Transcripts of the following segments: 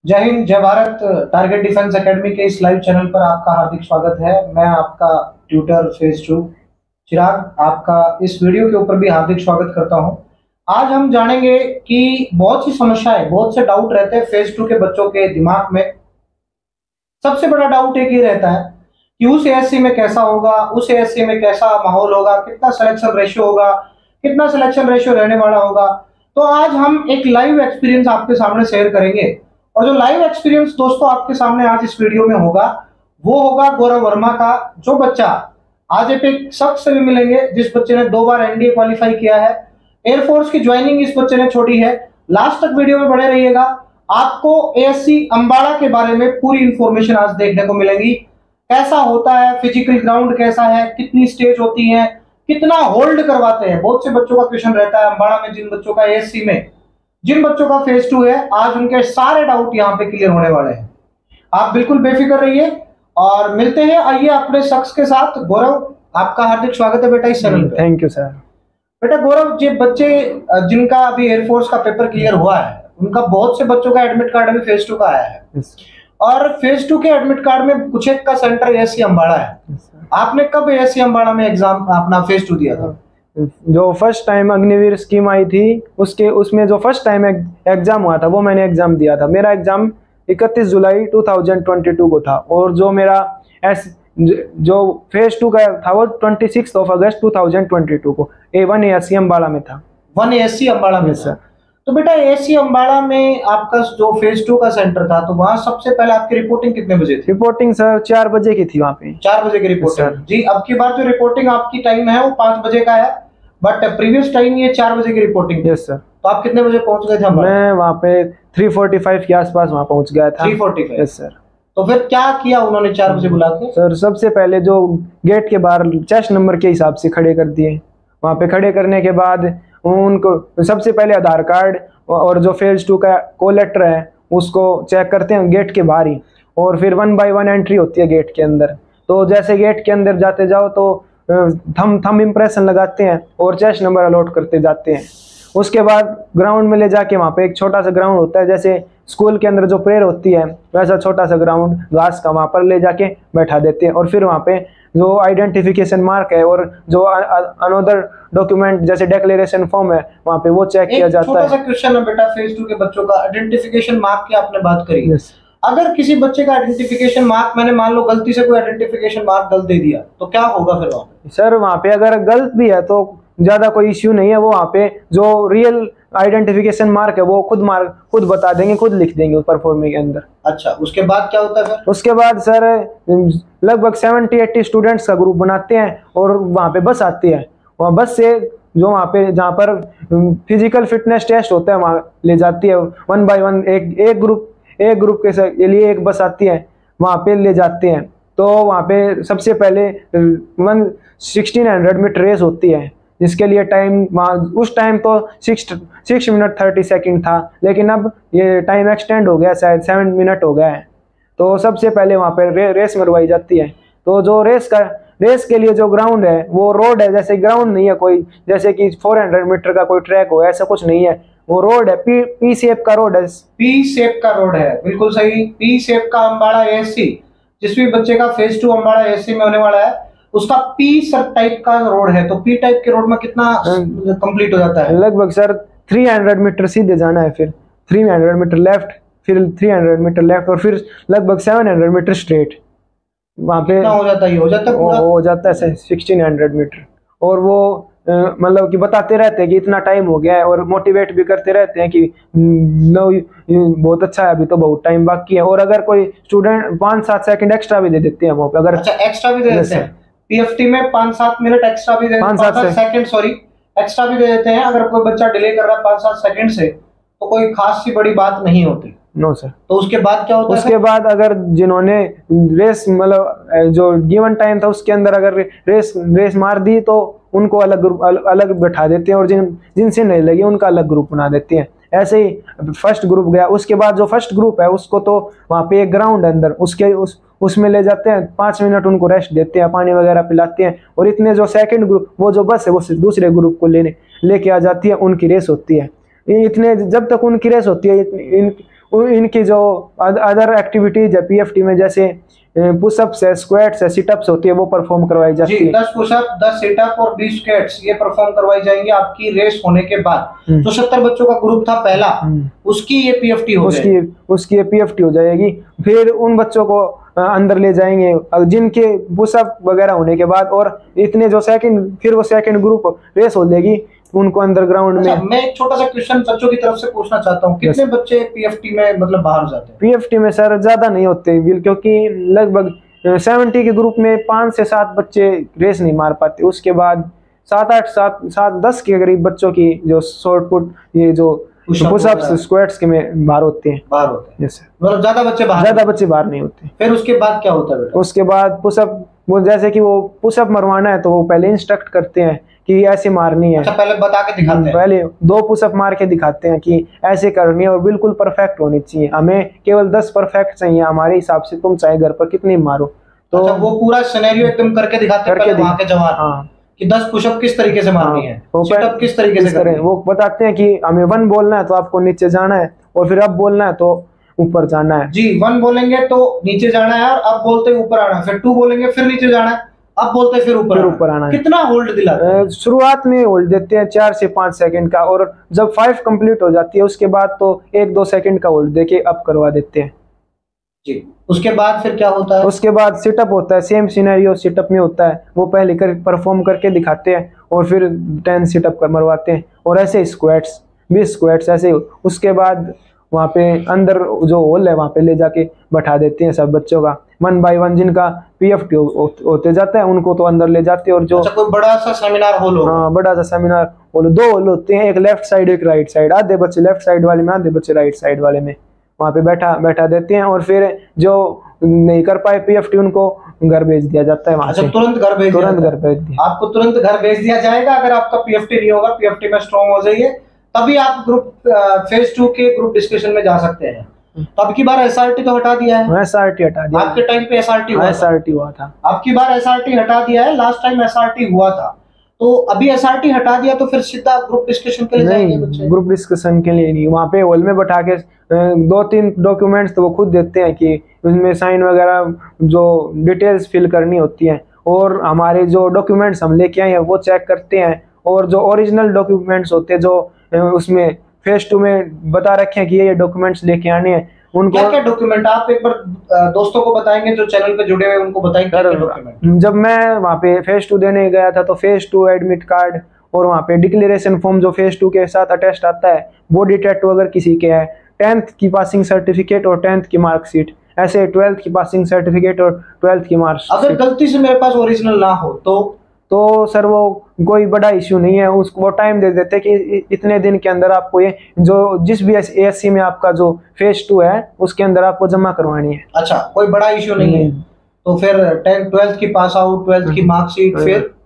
जय हिंद जय Bharat. Target defence academy के इस लाइव चैनल पर आपका हार्दिक स्वागत है। मैं आपका ट्यूटर फेज 2 चिराग आपका इस वीडियो के ऊपर भी हार्दिक स्वागत करता हूं। आज हम जानेंगे कि बहुत सी समस्याएं, बहुत से डाउट रहते हैं फेज 2 के बच्चों के दिमाग में। सबसे बड़ा डाउट एक ही रहता है कि उस एएससी में कैसा होगा, उस एएससी में कैसा माहौल होगा, कितना सिलेक्शन रेशियो होगा, कितना सिलेक्शन रेशियो रहने वाला होगा। तो आज हम एक लाइव एक्सपीरियंस आपके सामने शेयर करेंगे और जो लाइव एक्सपीरियंस दोस्तों आपके सामने आज इस वीडियो में होगा वो होगा गौरव वर्मा का। जो बच्चा आज एक शख्स से भी मिलेंगे जिस बच्चे ने 2 बार एनडीए क्वालिफाई किया है। एयरफोर्स की ज्वाइनिंग इस बच्चे ने छोड़ी है। लास्ट तक वीडियो में बने रहिएगा, आपको एएससी अंबाला के बारे में पूरी इंफॉर्मेशन आज देखने को मिलेगी। कैसा होता है, फिजिकल ग्राउंड कैसा है, कितनी स्टेज होती है, कितना होल्ड करवाते हैं। बहुत से बच्चों का क्वेश्चन रहता है अंबाला में, जिन बच्चों का एएससी में, जिन बच्चों का फेज 2 है, आज उनके सारे डाउट यहाँ पे क्लियर होने वाले हैं। आप बिल्कुल बेफिक्र रहिए और मिलते हैं आइए अपने शख्स के साथ। गौरव, आपका हार्दिक स्वागत है बेटा इस चैनल पे। Thank you sir. बेटा गौरव, ये बच्चे जिनका अभी एयरफोर्स का पेपर क्लियर हुआ है, उनका बहुत से बच्चों का एडमिट कार्ड अभी फेज 2 का आया है। और फेज 2 के एडमिट कार्ड में कुछ एक का सेंटर एएससी अंबाला है। आपने कब एएससी अंबाला में एग्जाम अपना फेज 2 दिया था? जो फर्स्ट टाइम अग्निवीर स्कीम आई थी उसमें जो फर्स्ट टाइम एग्जाम हुआ था वो मैंने एग्जाम दिया था। मेरा एग्जाम 31 जुलाई 2022 को था और जो मेरा जो फेज 2 का था वो 26 अगस्त 2022 को A1 एएससी अंबाला में था। 1 एएससी अंबाला में सर। तो बेटा एएससी अंबाला में आपका जो फेज 2 का सेंटर था, तो वहां सबसे पहले आपकी रिपोर्टिंग कितने बजे थी? रिपोर्टिंग सर 4 बजे की थी वहाँ पे। 4 बजे की रिपोर्टिंग जी। अब की बार जो रिपोर्टिंग आपकी टाइम है वो 5 बजे का है, बट प्रीवियस टाइम ये 4 बजे की रिपोर्टिंग। Yes sir. तो आप कितने बजे पहुंच गए थे? मैं वहाँ पे 3:45 के आसपास वहाँ पहुंच गया था। 3:45? Yes sir. तो फिर क्या किया उन्होंने 4 बजे बुला के? सर सबसे पहले जो गेट के बाहर चेस्ट नंबर के हिसाब से खड़े कर दिए। वहाँ पे खड़े करने के बाद उनको सबसे पहले आधार कार्ड और जो फेज 2 का कॉल लेटर है उसको चेक करते हैं गेट के बाहर ही, और फिर 1 बाय 1 एंट्री होती है गेट के अंदर। तो जैसे गेट के अंदर जाते जाओ तो थंब इम्प्रेशन लगाते हैं और चेस्ट नंबर अलॉट करते जाते हैं। उसके बाद ग्राउंड में ले जाके वहाँ पे एक छोटा सा ग्राउंड होता है, जैसे स्कूल के अंदर जो प्रेयर होती है वैसा छोटा सा ग्राउंड घास का, वहाँ पर ले जाके बैठा देते हैं। और फिर वहाँ पे जो आइडेंटिफिकेशन मार्क है और जो अनदर डॉक्यूमेंट जैसे डिक्लेरेशन फॉर्म है वहाँ पे वो चेक किया जाता है। छोटा सा क्वेश्चन है बेटा, फेज 2 के बच्चों का आइडेंटिफिकेशन मार्क की आपने बात करी। yes. अगर किसी बच्चे का आइडेंटिफिकेशन मार्क, मैंने मान लो गलती से कोई आइडेंटिफिकेशन मार्क गलत दे दिया, तो क्या होगा फिर वहाँ पे? सर वहाँ पे अगर गलत भी है तो ज्यादा कोई इश्यू नहीं है। वो वहाँ पे जो रियल आइडेंटिफिकेशन मार्क है वो खुद बता देंगे, खुद लिख देंगे ऊपर फॉर्म के अंदर। अच्छा, उसके बाद क्या होता है फिर? उसके बाद सर लगभग 70-80 स्टूडेंट्स का ग्रुप बनाते हैं और वहाँ पे बस आती है। वहाँ बस से जो वहाँ पे जहाँ पर फिजिकल फिटनेस टेस्ट होता है वहाँ ले जाती है। 1 बाय 1 एक ग्रुप के लिए एक बस आती है, वहाँ पे ले जाते हैं। तो वहाँ पे सबसे पहले 1600 मीटर रेस होती है, जिसके लिए टाइम वहाँ उस टाइम तो 6 मिनट 30 सेकंड था, लेकिन अब ये टाइम एक्सटेंड हो गया, शायद 7 मिनट हो गया है। तो सबसे पहले वहाँ पे रेस मरवाई जाती है। तो जो रेस के लिए जो ग्राउंड है वो रोड है, जैसे ग्राउंड नहीं है कोई, जैसे कि 400 मीटर का कोई ट्रैक हो, ऐसा कुछ नहीं है। वो रोड है, पी शेप का रोड है। पी शेप का रोड है, बिल्कुल सही। पी शेप का अंबाला एएससी, जिस भी बच्चे का फेज 2 अंबाला एएससी में होने वाला है, उसका पी सर टाइप का रोड है। तो पी टाइप के रोड में कितना कंप्लीट हो जाता है? लगभग सर 300 मीटर सीधे जाना है, फिर 300 मीटर लेफ्ट, फिर 300 मीटर लेफ्ट, और फिर लगभग 700 मीटर स्ट्रेट। वहाँ पे हो जाता है, हो जाता है 1600 मीटर। और वो मतलब कि बताते रहते हैं कि इतना टाइम हो गया है, और मोटिवेट भी करते रहते हैं कि नो बहुत अच्छा है, अभी तो बहुत टाइम बाकी है। और अगर कोई स्टूडेंट 5-7 सेकंड एक्स्ट्रा भी दे देते हैं वहाँ पे। अगर अच्छा, एक्स्ट्रा भी दे देते हैं पीएफटी में, 5-7 मिनट एक्स्ट्रा भी दे, 5-7 सेकंड सॉरी एक्स्ट्रा भी दे देते हैं। अगर कोई बच्चा डिले कर रहा है 5-7 सेकंड से, तो कोई खास सी बड़ी बात नहीं होती। No sir. तो उसके बाद क्या होता है? उसके बाद अगर जिन्होंने रेस मतलब जो गिवन टाइम था उसके अंदर अगर रेस मार दी तो उनको अलग बैठा देते हैं, और जिनसे नहीं लगी उनका अलग ग्रुप बना देते हैं। ऐसे ही फर्स्ट ग्रुप गया। उसके बाद जो फर्स्ट ग्रुप है उसको तो वहाँ पे एक ग्राउंड अंदर उसमें ले जाते हैं, 5 मिनट उनको रेस्ट देते हैं, पानी वगैरह पिलाते हैं। और इतने जो सेकंड ग्रुप, वो जो बस है वो दूसरे ग्रुप को लेके आ जाती है, उनकी रेस होती है। इतने जब तक उनकी रेस होती है इनकी जो अदर एक्टिविटीज है पीएफटी में, जैसे पुशअप्स है, स्क्वाट्स है, सिटअप्स होती है, वो परफॉर्म करवाई जाती है। 10 पुशअप, 10 सिटअप और 20 स्क्वाट्स ये परफॉर्म करवाई जाएंगी आपकी रेस होने के बाद। तो 70 बच्चों का ग्रुप था पहला, उसकी ये पीएफटी हो जाएगी, उसकी ये पीएफटी हो जाएगी। फिर उन बच्चों को अंदर ले जाएंगे जिनके पुशअप वगैरह होने के बाद, और इतने जो सेकंड, फिर वो सेकंड ग्रुप रेस हो जाएगी, उनको अंडरग्राउंड में। मैं एक छोटा सा क्वेश्चन बच्चों की तरफ से पूछना चाहता हूँ, कितने बच्चे पीएफटी में मतलब बाहर जाते हैं? पीएफटी में सर ज्यादा नहीं होते, क्योंकि लगभग 70 के ग्रुप में 5 से 7 बच्चे रेस नहीं मार पाते। उसके बाद 7-8-7-10 के करीब बच्चों की जो शॉर्ट पुट, ये जो पुशअप्स स्क्वाट्स के में बाहर होते हैं। जैसे मतलब ज्यादा बच्चे बाहर नहीं होते। फिर उसके बाद क्या होता है बेटा? उसके बाद पुशअप, वो जैसे कि वो पुशअप मरवाना है तो वो पहले इंस्ट्रक्ट करते हैं कि ऐसे मारनी है। अच्छा, पहले बता के दिखाते हैं। पहले 2 पुशअप मार के दिखाते हैं कि ऐसे करनी है और बिल्कुल परफेक्ट होनी चाहिए। हमें केवल 10 परफेक्ट चाहिए हमारे हिसाब से, तुम चाहे घर पर कितनी मारो। तो अच्छा, वो पूरा सिनेरियो एकदम करके दिखाते हैं पहले वहां के जवान। हाँ, कि 10 पुशअप किस तरीके से मारनी है, सिटअप किस तरीके से करनी है। वो बताते हैं कि हमें 1 बोलना है तो आपको नीचे जाना है, और फिर अब बोलना है तो ऊपर जाना है। जी, 1 बोलेंगे तो नीचे जाना है, और अब बोलते ऊपर आना है। फिर 2 बोलेंगे फिर नीचे जाना है, अब बोलते फिर ऊपर आना है। कितना होल्ड दिलाते हैं? शुरुआत में होल्ड देते हैं 4 से 5 सेकंड का, और जब 5 कंप्लीट हो जाती है उसके बाद तो 1-2 सेकंड का होल्ड देके अप करवा देते हैं। जी, उसके बाद फिर क्या होता है? उसके बाद सिटअप होता है, सेम सिनेरियो सिटअप में होता है, वो पहले परफॉर्म करके दिखाते हैं और फिर 10 सिटअप कर मरवाते हैं, और ऐसे स्क्वाट्स 20 स्क्वाट्स ऐसे। उसके बाद वहाँ पे अंदर जो हॉल है वहाँ पे ले जाके बैठा देते हैं सब बच्चों का 1 बाय 1, जिनका पीएफटी होते जाता है उनको तो अंदर ले जाते हैं। और जो कोई बड़ा सा सेमिनार हॉल हो, हाँ बड़ा सा सेमिनार हॉल, 2 हॉल होते हैं, एक लेफ्ट साइड एक राइट साइड। आधे बच्चे लेफ्ट साइड वाले में, आधे बच्चे राइट साइड वाले में, वहाँ पे बैठा देते हैं। और फिर जो नहीं कर पाए पीएफटी उनको घर भेज दिया जाता है। अच्छा, तुरंत घर भेज दिया। आपको तुरंत घर भेज दिया जाएगा अगर आपका पीएफटी नहीं होगा, पीएफटी में स्ट्रॉन्ग हो जाइए, तभी आप ग्रुप फेज 2 के ग्रुप डिस्कशन में जा सकते हैं। तो अब की बार एसआरटी तो हटा दिया है। एसआरटी हटा दिया। आपके टाइम पे एसआरटी हुआ था। आपकी बार एसआरटी हटा दिया है, लास्ट टाइम एसआरटी हुआ था। तो अभी एसआरटी हटा दिया तो फिर सीधा ग्रुप डिस्कशन के लिए जाएंगे बच्चे? ग्रुप डिस्कशन के लिए नहीं, वहाँ पे हॉल में बैठा के 2-3 डॉक्यूमेंट्स तो वो खुद देते हैं कि उसमें साइन वगैरह जो डिटेल्स फिल करनी होती हैं, और हमारे जो डॉक्यूमेंट्स हम लेके आए हैं वो चेक करते हैं, और जो ओरिजिनल डॉक्यूमेंट्स होते हैं जो उसमें फेज 2 में बता रखे हैं कि ये डॉक्यूमेंट्स लेके आने हैं उनको। क्या डॉक्यूमेंट आप एक बार दोस्तों को बताएंगे जो चैनल पे जुड़े हुए उनको बताएंगे क्या डॉक्यूमेंट? जब मैं वहाँ पे फेज 2 देने गया था तो फेज 2 एडमिट कार्ड, और वहाँ पे डिक्लेरेशन फॉर्म जो फेज 2 के साथ अटैच्ड आता है, बॉडी टैटू अगर किसी के है, 10th की पासिंग सर्टिफिकेट और 10th की मार्कशीट, ऐसे 12th की पासिंग सर्टिफिकेट और 12th की मार्कशीट। अगर गलती से मेरे पास ओरिजिनल ना हो तो सर वो कोई बड़ा इश्यू नहीं है, उसको वो टाइम दे देते कि इतने दिन के अंदर आपको ये जो जिस भी एएससी में आपका जो फेज 2 है उसके अंदर आपको जमा करवानी है। अच्छा, कोई बड़ा इश्यू नहीं है। तो फिर 12th की पास आउट, 12th की मार्कशीट,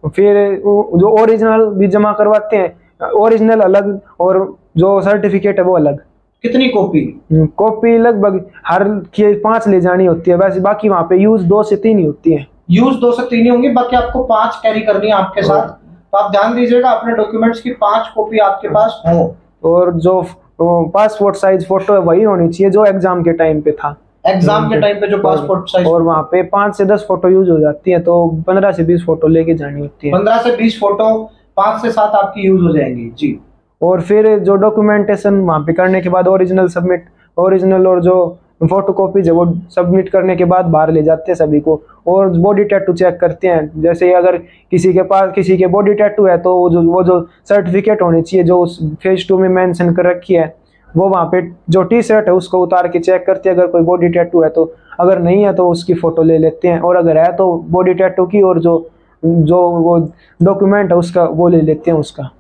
फिर जो ओरिजिनल भी जमा करवाते हैं, ओरिजिनल अलग और जो सर्टिफिकेट है वो अलग। कितनी कॉपी? लगभग हर की 5 ले जानी होती है, वैसे बाकी वहाँ पे यूज 2 से 3 ही होती है। यूज 2 से 3 ही होंगी, बाकी आपको 5 कैरी करनी है आपके साथ। तो आप ध्यान दीजिएगा अपने डॉक्यूमेंट्स की 5 कॉपी आपके पास हो, और जो पासपोर्ट साइज फोटो है वही होनी चाहिए जो एग्जाम के टाइम पे था। एग्जाम के टाइम पे जो पासपोर्ट साइज, और वहाँ पे 5 से 10 फोटो यूज हो जाती है, तो 15 से 20 फोटो लेके जानी होती है। 15 से 20 फोटो, 5 से 7 आपकी यूज हो जाएंगी जी। और फिर जो डॉक्यूमेंटेशन वहाँ पे करने के बाद ओरिजिनल सबमिट, ओरिजिनल और जो फोटो कॉपीज है वो सबमिट करने के बाद बाहर ले जाते हैं सभी को, और बॉडी टैटू चेक करते हैं। जैसे अगर किसी के पास किसी के बॉडी टैटू है तो वो जो सर्टिफिकेट होनी चाहिए जो उस फेज 2 में मेंशन कर रखी है, वो वहाँ पे जो टी-शर्ट है उसको उतार के चेक करते हैं अगर कोई बॉडी टैटू है तो। अगर नहीं है तो उसकी फोटो ले लेते हैं, और अगर है तो बॉडी टैटू की और जो वो डॉक्यूमेंट है उसका वो ले लेते हैं उसका,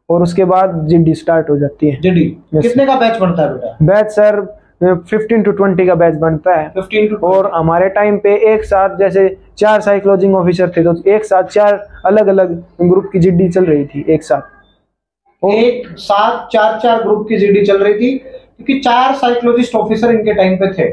और उसके बाद जीडी स्टार्ट हो जाती है। जीडी कितने का बैच बनता है बेटा? बैच सर 15 to 20 का बैच बनता है। 15 to 20। और हमारे टाइम पे एक साथ जैसे 4 साइकोलॉजिंग ऑफिसर थे तो एक साथ 4 अलग अलग ग्रुप की जीडी चल रही थी एक साथ 4 ग्रुप की जीडी चल रही थी, क्योंकि 4 साइकोलॉजिस्ट ऑफिसर इनके टाइम पे थे।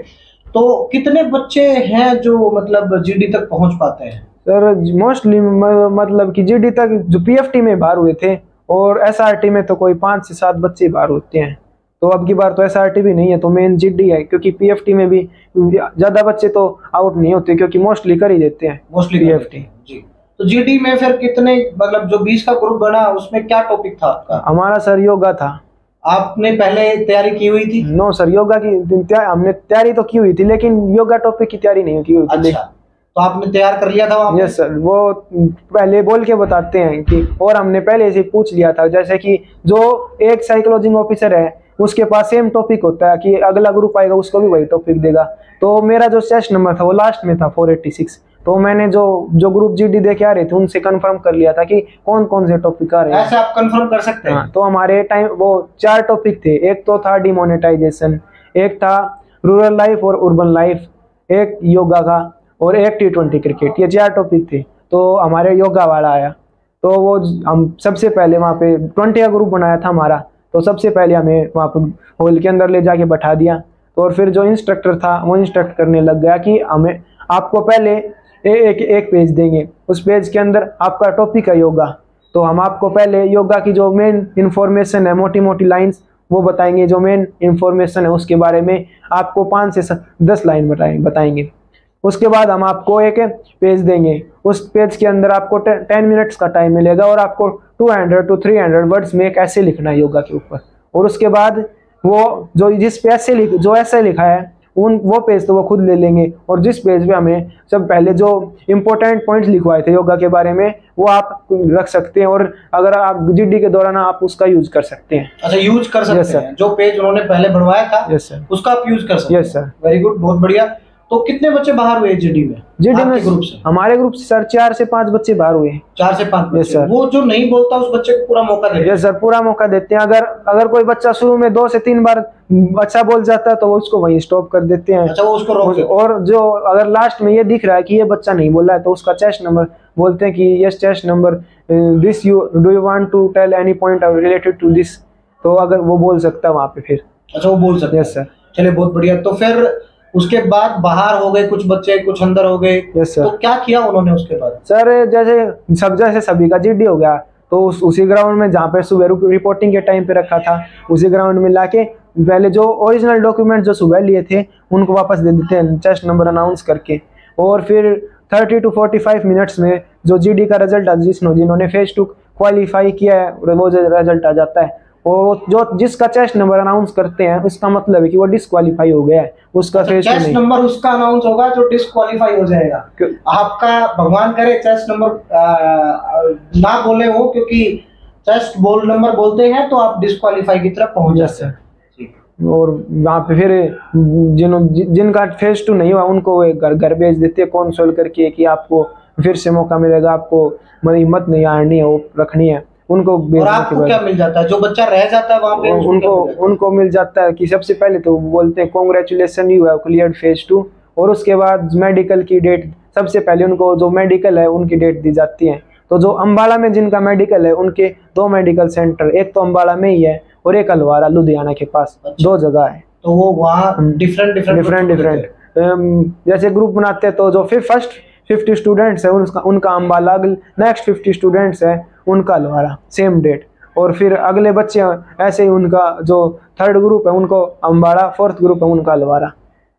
तो कितने बच्चे हैं जो मतलब जीडी तक पहुंच पाते हैं? सर मोस्टली मतलब कि जीडी तक जो पीएफटी में बाहर हुए थे, और एसआरटी में तो कोई 5 से 7 बच्चे बाहर होते हैं। तो अब की बार तो SRT भी नहीं है, तो मेन GD है, क्योंकि PFT में भी ज्यादा बच्चे तो आउट नहीं होते, क्योंकि मोस्टली कर ही देते हैं मोस्टली PFT जी। तो GD में फिर कितने, मतलब जो 20 का ग्रुप बना उसमें क्या टॉपिक था आपका? हमारा सर योगा था। आपने पहले तैयारी की हुई थी? नो सर, योगा की हमने तैयारी तो की हुई थी, लेकिन योगा टॉपिक की तैयारी नहीं की हुई थी। अच्छा, तो आपने तैयार कर लिया था वहाँ पे? यस सर, वो पहले बोल के बताते हैं कि, और हमने पहले से पूछ लिया था, जैसे कि जो एक साइकोलॉजिंग ऑफिसर है उसके पास सेम टॉपिक होता है कि अगला ग्रुप आएगा उसको भी वही टॉपिक देगा। तो मेरा जो चेस्ट नंबर था वो लास्ट में था 486, तो मैंने जो ग्रुप GD देके आ रहे थे उनसे कंफर्म कर लिया था कि कौन कौन से टॉपिक आ रहे हैं। ऐसे आप कंफर्म कर सकते हैं? हाँ, तो हमारे टाइम वो 4 टॉपिक थे। एक तो था डिमोनेटाइजेशन, एक था रूरल लाइफ और अर्बन लाइफ, एक योगा का, और एक T20 क्रिकेट। ये 4 टॉपिक थे। तो हमारे योगा वाला आया, तो वो हम सबसे पहले वहाँ पे 20 का ग्रुप बनाया था हमारा, तो सबसे पहले हमें वहाँ पे हॉल के अंदर ले जाके बैठा दिया। तो और फिर जो इंस्ट्रक्टर था वो इंस्ट्रक्ट करने लग गया कि हमें आपको पहले एक पेज देंगे, उस पेज के अंदर आपका टॉपिक है योगा, तो हम आपको पहले योगा की जो मेन इंफॉर्मेशन है, मोटी मोटी लाइंस वो बताएंगे, जो मेन इंफॉर्मेशन है उसके बारे में आपको 5 से 10 लाइन बताएंगे। उसके बाद हम आपको एक पेज देंगे, उस पेज के अंदर आपको 10 मिनट्स का टाइम मिलेगा और आपको 200 to 300 वर्ड्स में एक ऐसे लिखना है योगा के ऊपर। और उसके बाद वो जो जिस पे ऐसे लिखा है वो पेज तो वो खुद ले लेंगे, और जिस पेज पे हमें सब पहले जो इम्पोर्टेंट पॉइंट्स लिखवाए थे योगा के बारे में वो आप रख सकते हैं, और अगर आप GD के दौरान आप उसका यूज कर सकते हैं। अच्छा, यूज कर सकते हैं जो पेज उन्होंने पहले बनवाया था। यस सर, उसका आप यूज कर सकते हैं। यस सर, वेरी गुड, बहुत बढ़िया। तो कितने बच्चे बाहर हुए GD में? ग्रुप से? हमारे ग्रुप से सर 4 से 5 बच्चे बाहर हुए। 4 से 5 बच्चे। सर, वो जो नहीं बोलता उस बच्चे को पूरा मौका देते हैं? यस सर, पूरा मौका देते हैं। अगर कोई बच्चा शुरू में 2 से 3 बार अच्छा बोल जाता है तो वो उसको वहीं स्टॉप कर देते हैं। अच्छा, वो उसको रोक देते हैं। और जो अगर लास्ट में ये दिख रहा है कि ये बच्चा नहीं बोल रहा है तो उसका चेस्ट नंबर बोलते हैं कि yes chest number this, do you want to tell any point related to this, तो अगर वो बोल सकता है वहाँ पे फिर। अच्छा, वो बोल सकता है। Yes sir. चलिए, बहुत बढ़िया। तो फिर उसके बाद बाहर हो गए कुछ बच्चे, कुछ अंदर हो गए। Yes sir. तो क्या किया उन्होंने उसके बाद? सर जैसे सभी का GD हो गया, तो उसी ग्राउंड में जहाँ पे सुबह रिपोर्टिंग के टाइम पे रखा था उसी ग्राउंड में लाके पहले जो ओरिजिनल डॉक्यूमेंट जो सुबह लिए थे उनको वापस दे देते हैं चेस्ट नंबर अनाउंस करके। और फिर 30 to 45 मिनट्स में जो GD का रिजल्ट जिन्होंने फेज 2 क्वालिफाई किया है वो रिजल्ट आ जाता है, और जो जिसका चेस्ट नंबर अनाउंस करते हैं उसका मतलब है कि वो डिस्क्वालीफाई हो गया है, उसका फेज चेस्ट नंबर उसका अनाउंस होगा जो डिस्क्वालीफाई हो जाएगा। आपका भगवान करे चेस्ट नंबर ना बोले हो, क्योंकि चेस्ट नंबर बोलते हैं तो आप डिस्क्वालीफाई की तरफ पहुंच जाते हैं। और वहाँ पे फिर जिनका फेज 2 नहीं हुआ उनको घर भेज देते हैं कॉन्सोल करके कि आपको फिर से मौका मिलेगा, आपको हिम्मत नहीं हारनी है, वो रखनी है उनको। और आपको क्या मिल जाता है? जो बच्चा रह जाता है वहाँ पे उनको मिल जाता है कि सबसे पहले तो बोलते हैं congratulation, you have cleared phase 2, और उसके बाद मेडिकल की डेट सबसे पहले उनको जो मेडिकल है उनकी डेट दी जाती है। तो जो अंबाला में जिनका मेडिकल है उनके 2 मेडिकल सेंटर, एक तो अंबाला में ही है और एक अलवारा लुधियाना के पास। अच्छा। 2 जगह है, तो वो वहाँ डिफरेंट जैसे ग्रुप बनाते हैं तो जो फर्स्ट 50 स्टूडेंट्स है उनका अंबाला, नेक्स्ट 50 स्टूडेंट्स है उनका अलवारा, सेम डेट। और फिर अगले बच्चे ऐसे ही उनका जो 3rd ग्रुप है उनको अंबाला, 4th ग्रुप है उनका अलवारा,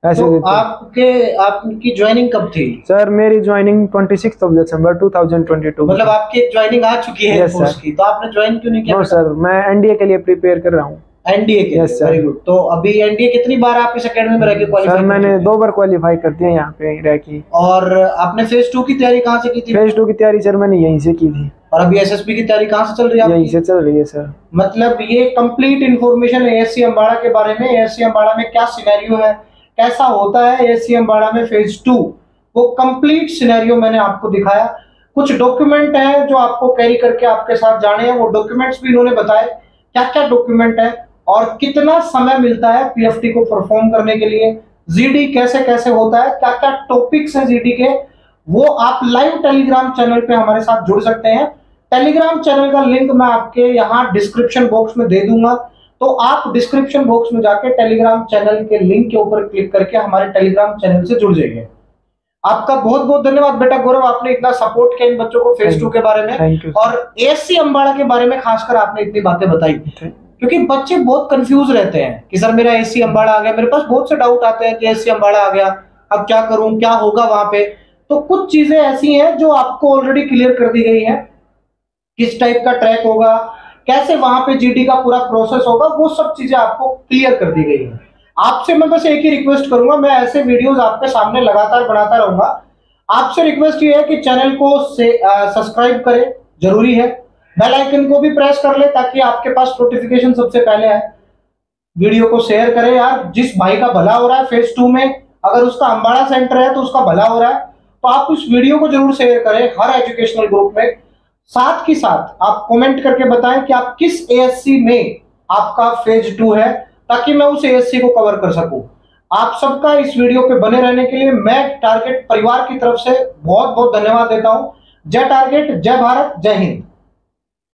ऐसे। तो आपकी ज्वाइनिंग कब थी? सर मेरी ज्वाइनिंग 26 दिसंबर 2022। मतलब आपकी ज्वाइनिंग आ चुकी है फोर्स की, तो आपने ज्वाइन क्यों नहीं किया? नो सर, मैं NDA के लिए प्रिपेयर कर रहा हूँ। NDA के? Yes sir. Very good. तो अभी NDA कितनी बार आप इस एकेडमी में रह के क्वालीफाई? सर मैंने 2 बार क्वालीफाई कर दिया यहाँ पे रह के। और आपने फेज 2 की तैयारी कहाँ से की थी? फेज 2 की तैयारी सर मैंने यहीं से की थी। और अभी SSB की तैयारी कहाँ से चल रही है? यहीं से चल रही है सर। मतलब ये कंप्लीट इंफॉर्मेशन ASC अम्बाड़ा के बारे में, ASC अम्बाड़ा में क्या सिनेरियो है, कैसा होता है ASC अम्बाड़ा में फेज 2, वो कंप्लीट सिनेरियो मैंने आपको दिखाया। कुछ डॉक्यूमेंट है जो आपको कैरी करके आपके साथ जाने हैं, वो डॉक्यूमेंट्स भी इन्होंने बताए क्या क्या डॉक्यूमेंट है और कितना समय मिलता है PFT को परफॉर्म करने के लिए, GD कैसे कैसे होता है, क्या क्या टॉपिक्स हैं GD के, वो आप लाइव टेलीग्राम चैनल पे हमारे साथ जुड़ सकते हैं। टेलीग्राम चैनल का लिंक मैं आपके यहाँ डिस्क्रिप्शन बॉक्स में दे दूंगा, तो आप डिस्क्रिप्शन बॉक्स में जाके टेलीग्राम चैनल के लिंक के ऊपर क्लिक करके हमारे टेलीग्राम चैनल से जुड़ जाइए। आपका बहुत बहुत धन्यवाद बेटा गौरव, आपने इतना सपोर्ट किया इन बच्चों को फेज 2 के बारे में और ASC अम्बाड़ा के बारे में खासकर आपने इतनी बातें बताई। क्योंकि बच्चे बहुत कंफ्यूज रहते हैं कि सर मेरा एससी अम्बाड़ा आ गया, मेरे पास बहुत से डाउट आते हैं कि एससी अम्बाड़ा आ गया, अब क्या करूं, क्या होगा वहां पे। तो कुछ चीजें ऐसी हैं जो आपको ऑलरेडी क्लियर कर दी गई है, किस टाइप का ट्रैक होगा, कैसे वहां पे जीडी का पूरा प्रोसेस होगा, वो सब चीजें आपको क्लियर कर दी गई है। आपसे मैं बस एक ही रिक्वेस्ट करूंगा, मैं ऐसे वीडियोस आपके सामने लगातार बनाता रहूंगा। आपसे रिक्वेस्ट ये है कि चैनल को सब्सक्राइब करें, जरूरी है, बेल आइकन को भी प्रेस कर ले ताकि आपके पास नोटिफिकेशन सबसे पहले आए। वीडियो को शेयर करें यार, जिस भाई का भला हो रहा है फेज 2 में, अगर उसका अम्बाड़ा सेंटर है तो उसका भला हो रहा है, तो आप उस वीडियो को जरूर शेयर करें हर एजुकेशनल ग्रुप में। साथ ही साथ आप कमेंट करके बताएं कि आप किस एएससी में आपका फेज 2 है, ताकि मैं उस एएससी को कवर कर सकूं। आप सबका इस वीडियो पे बने रहने के लिए मैं टारगेट परिवार की तरफ से बहुत बहुत धन्यवाद देता हूं। जय टारगेट, जय भारत, जय हिंद।